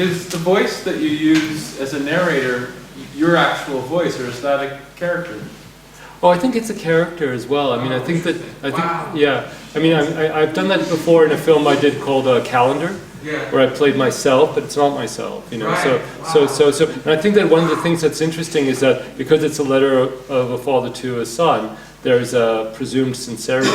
is the voice that you use as a narrator your actual voice, or is that a character? Oh, I think it's a character as well. I mean, I think, yeah. I mean, I've done that before in a film I did called Calendar, where I played myself, but it's not myself, you know. So, and I think that one of the things that's interesting is that because it's a letter of a father to a son, there's a presumed sincerity,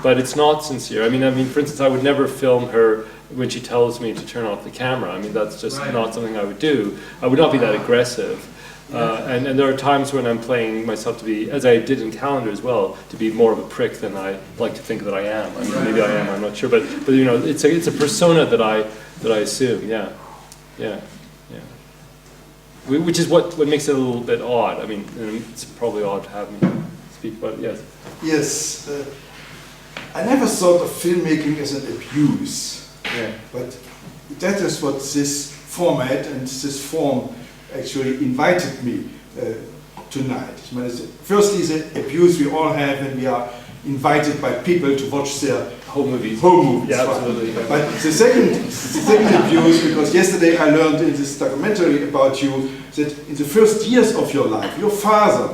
but it's not sincere. I mean, for instance, I would never film her when she tells me to turn off the camera. I mean, that's just not something I would do. I would not be that aggressive. And there are times when I'm playing myself to be, as I did in Calendar as well, to be more of a prick than I like to think that I am. I mean, maybe I am, I'm not sure, but you know, it's a persona that I assume. Yeah. Which is what makes it a little bit odd. I mean, it's probably odd to have me speak about it. Yes. Yes. I never thought of filmmaking as an abuse. Yeah. But that is what this format and this form actually invited me tonight. Firstly, the abuse we all have when we are invited by people to watch their home movies. Yeah, absolutely. But the second abuse, because yesterday I learned in this documentary about you that in the first years of your life, your father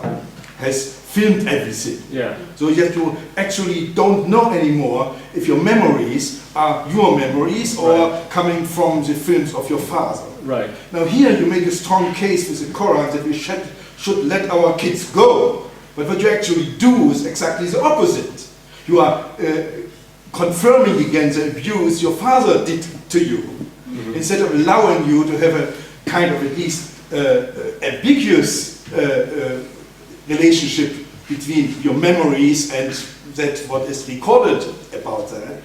has filmed everything. Yeah. So yet you actually don't know anymore if your memories are your memories or coming from the films of your father. Right. Now here you make a strong case with the Quran that we should let our kids go. But what you actually do is exactly the opposite. You are confirming again the abuse your father did to you. Instead of allowing you to have a kind of at least ambiguous relationship between your memories and that what is recorded about that,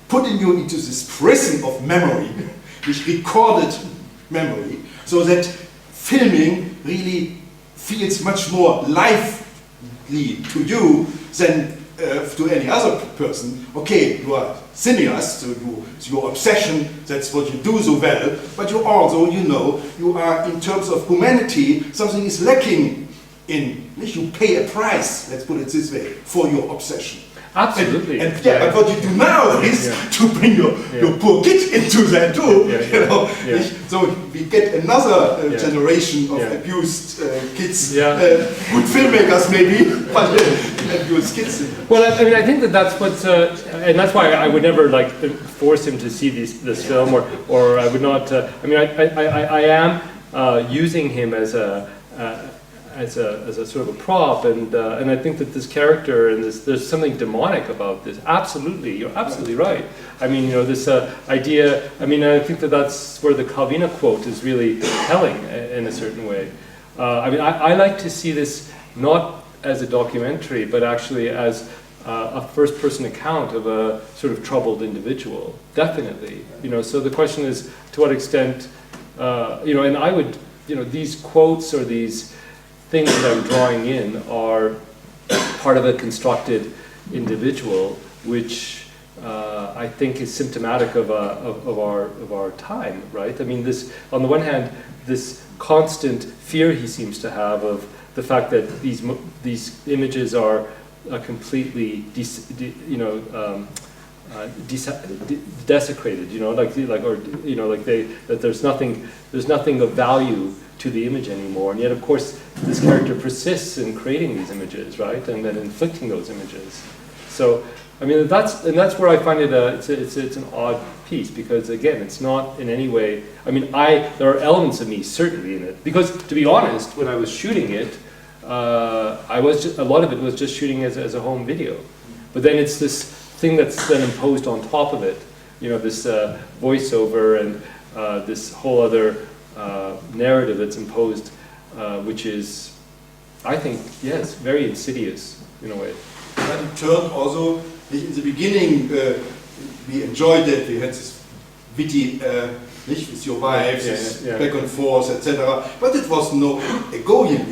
putting you into this prison of memory, which recorded memory, so that filming really feels much more lively to you than to any other person. Okay, you are cineast, so your obsession, that's what you do so well, but you also, you know, you are in terms of humanity, something is lacking in, you pay a price, let's put it this way, for your obsession. Absolutely. But what you do now is to bring your poor kid into that too. You know? So we get another generation of abused kids, good filmmakers maybe, but abused kids. Well, I mean, I think that's what, and that's why I would never like force him to see this film, or I would not. I mean, I am using him as a sort of a prop, and I think that this character and there's something demonic about this. Absolutely, you're absolutely right. I mean, you know, this idea. I mean, I think that's where the Calvino quote is really telling in a certain way. I mean, I like to see this not as a documentary, but actually as a first-person account of a sort of troubled individual. Definitely, you know. So the question is, to what extent, you know, and I would, you know, these quotes or these things that I'm drawing in are part of a constructed individual, which I think is symptomatic of our time, right? I mean, this, on the one hand, this constant fear he seems to have of the fact that these images are completely desecrated, you know, like that there's nothing of value to the image anymore, and yet of course this character persists in creating these images, right, and then inflicting those images. So I mean, that's where I find it it's an odd piece, because again, it's not in any way. I mean, there are elements of me certainly in it, because to be honest, when I was shooting it, a lot of it was just shooting as a home video, but then it's this thing that's then imposed on top of it, you know, this voiceover and this whole other narrative that's imposed, which is, I think, yes, very insidious in a way. But it turned also, in the beginning, we enjoyed it, we had this witty, with your wives, back and forth, etc. But it was no Egoyan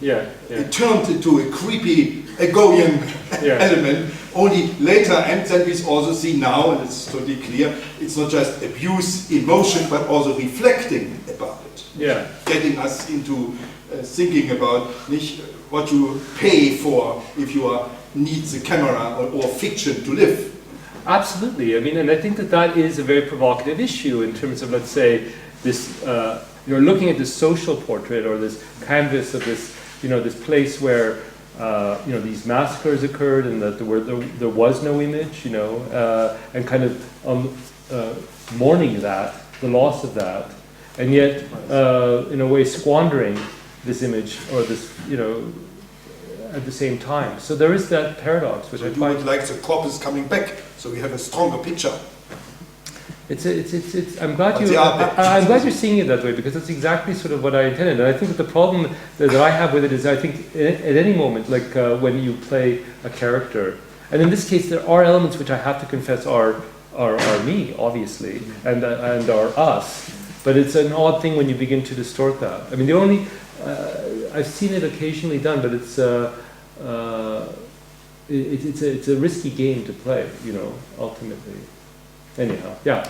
yet. It turned into a creepy Egoyan element only later, and then we also see now, and it's totally clear, it's not just abuse, emotion, but also reflecting about it. Getting us into thinking about what you pay for if you need the camera or fiction to live. Absolutely. I mean, and I think that is a very provocative issue in terms of, let's say, this, you're looking at this social portrait or this canvas of this, this place where, these massacres occurred and that there was no image, and kind of mourning that, the loss of that, and yet, in a way, squandering this image or this, at the same time. So there is that paradox, which So I you find would like the corpus coming back, so we have a stronger picture. I'm glad I'm glad you're seeing it that way, because that's exactly sort of what I intended. And I think that the problem that I have with it is, I think at any moment, like when you play a character, and in this case there are elements which I have to confess are me, obviously, and are us. But it's an odd thing when you begin to distort that. I mean, the only I've seen it occasionally done, but it's a risky game to play, ultimately. Anyhow, yeah.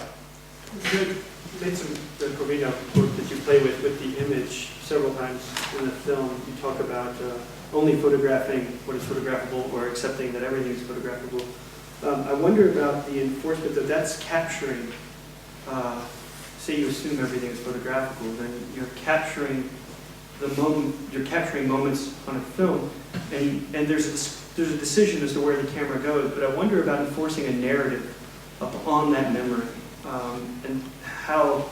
You made some Corvino quote that you play with the image several times in the film. You talk about only photographing what is photographable, or accepting that everything is photographable. I wonder about the enforcement that that's capturing. Say you assume everything is photographable, then you're capturing the moment. You're capturing moments on a film, and there's a decision as to where the camera goes. But I wonder about enforcing a narrative upon that memory, and how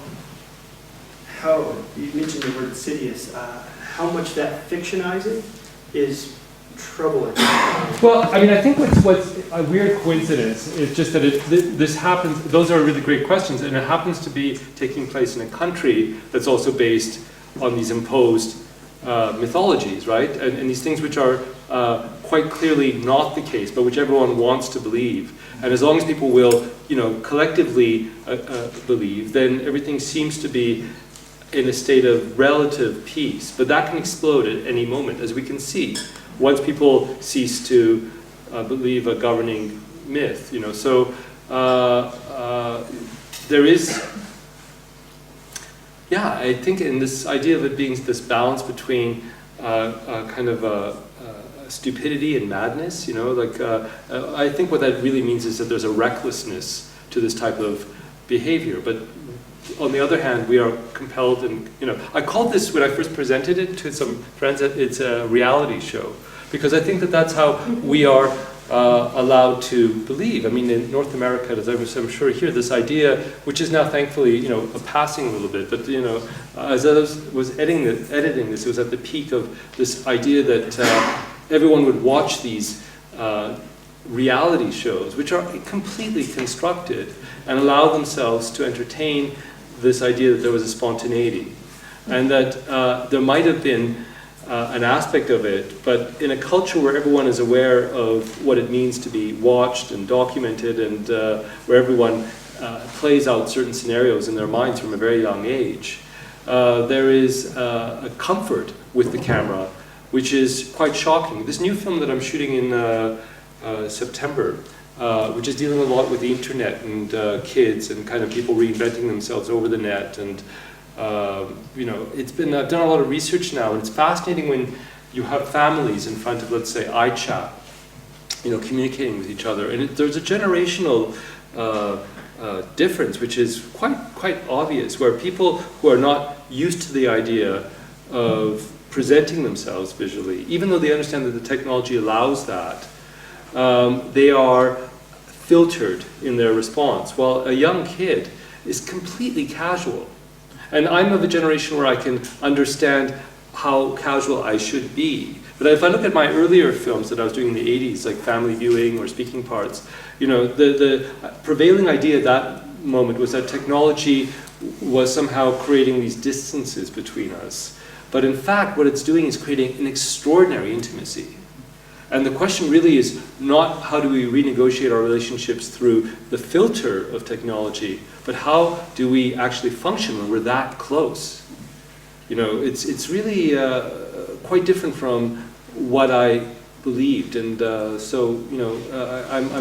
you mentioned the word insidious, how much that fictionizing is troubling. Well, I mean, I think what's a weird coincidence is just that this happens. Those are really great questions, and it happens to be taking place in a country that's also based on these imposed mythologies, right? And these things which are quite clearly not the case, but which everyone wants to believe. And as long as people will, collectively believe, then everything seems to be in a state of relative peace. But that can explode at any moment, as we can see, once people cease to believe a governing myth. So there is. Yeah, I think in this idea of it being this balance between kind of stupidity and madness, I think what that really means is that there's a recklessness to this type of behavior. But on the other hand, we are compelled, and I called this, when I first presented it to some friends, it's a reality show, because I think that that's how we are allowed to believe. I mean, in North America, as I'm sure here, this idea, which is now thankfully, passing a little bit, but as I was editing this, it was at the peak of this idea that everyone would watch these reality shows, which are completely constructed, and allow themselves to entertain this idea that there was a spontaneity, and that there might have been an aspect of it, but in a culture where everyone is aware of what it means to be watched and documented, and where everyone plays out certain scenarios in their minds from a very young age, there is a comfort with the camera, which is quite shocking. This new film that I'm shooting in September, which is dealing a lot with the internet and kids and kind of people reinventing themselves over the net, and I've done a lot of research now, and it's fascinating when you have families in front of, let's say, iChat, communicating with each other, and there's a generational difference, which is quite obvious, where people who are not used to the idea of presenting themselves visually, even though they understand that the technology allows that, they are filtered in their response, while a young kid is completely casual. And I'm of a generation where I can understand how casual I should be. But if I look at my earlier films that I was doing in the 80s, like Family Viewing or Speaking Parts, the prevailing idea at that moment was that technology was somehow creating these distances between us. But in fact, what it's doing is creating an extraordinary intimacy. And the question really is not how do we renegotiate our relationships through the filter of technology, but how do we actually function when we're that close? It's really quite different from what I believed, and I'm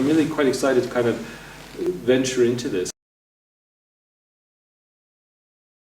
really quite excited to kind of venture into this.